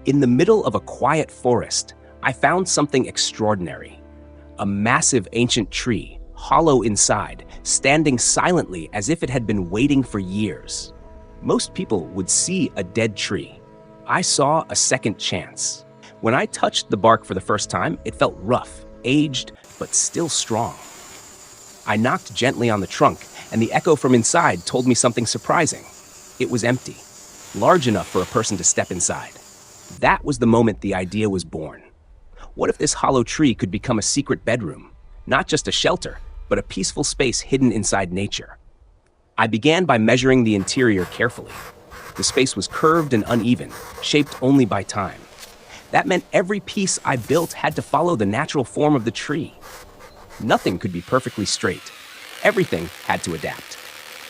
In the middle of a quiet forest, I found something extraordinary. A massive ancient tree, hollow inside, standing silently as if it had been waiting for years. Most people would see a dead tree. I saw a second chance. When I touched the bark for the first time, it felt rough, aged, but still strong. I knocked gently on the trunk, and the echo from inside told me something surprising. It was empty, large enough for a person to step inside. That was the moment the idea was born. What if this hollow tree could become a secret bedroom? Not just a shelter, but a peaceful space hidden inside nature. I began by measuring the interior carefully. The space was curved and uneven, shaped only by time. That meant every piece I built had to follow the natural form of the tree. Nothing could be perfectly straight. Everything had to adapt.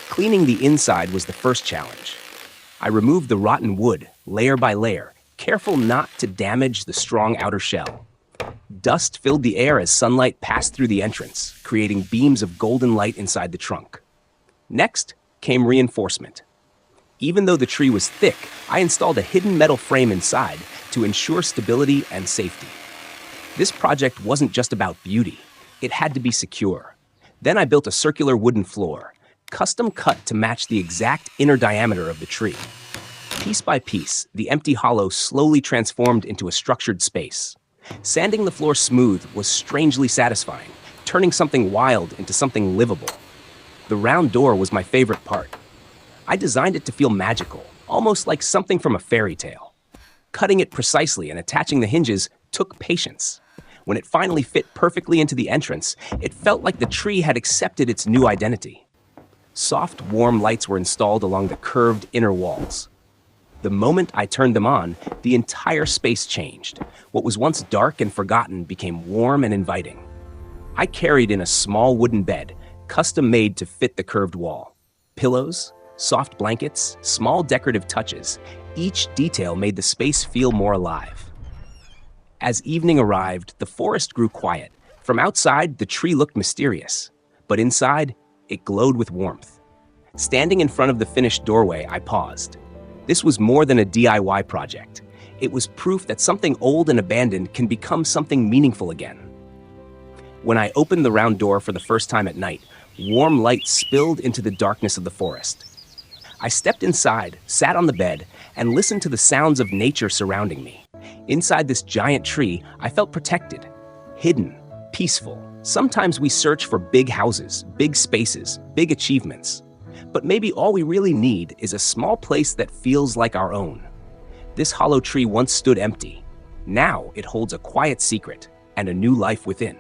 Cleaning the inside was the first challenge. I removed the rotten wood, layer by layer, careful not to damage the strong outer shell. Dust filled the air as sunlight passed through the entrance, creating beams of golden light inside the trunk. Next came reinforcement. Even though the tree was thick, I installed a hidden metal frame inside to ensure stability and safety. This project wasn't just about beauty. It had to be secure. Then I built a circular wooden floor, custom cut to match the exact inner diameter of the tree. Piece by piece, the empty hollow slowly transformed into a structured space. Sanding the floor smooth was strangely satisfying, turning something wild into something livable. The round door was my favorite part. I designed it to feel magical, almost like something from a fairy tale. Cutting it precisely and attaching the hinges took patience. When it finally fit perfectly into the entrance, it felt like the tree had accepted its new identity. Soft, warm lights were installed along the curved inner walls. The moment I turned them on, the entire space changed. What was once dark and forgotten became warm and inviting. I carried in a small wooden bed, custom made to fit the curved wall. Pillows, soft blankets, small decorative touches. Each detail made the space feel more alive. As evening arrived, the forest grew quiet. From outside, the tree looked mysterious, but inside, it glowed with warmth. Standing in front of the finished doorway, I paused. This was more than a DIY project. It was proof that something old and abandoned can become something meaningful again. When I opened the round door for the first time at night, warm light spilled into the darkness of the forest. I stepped inside, sat on the bed, and listened to the sounds of nature surrounding me. Inside this giant tree, I felt protected, hidden, peaceful. Sometimes we search for big houses, big spaces, big achievements. But maybe all we really need is a small place that feels like our own. This hollow tree once stood empty. Now it holds a quiet secret and a new life within.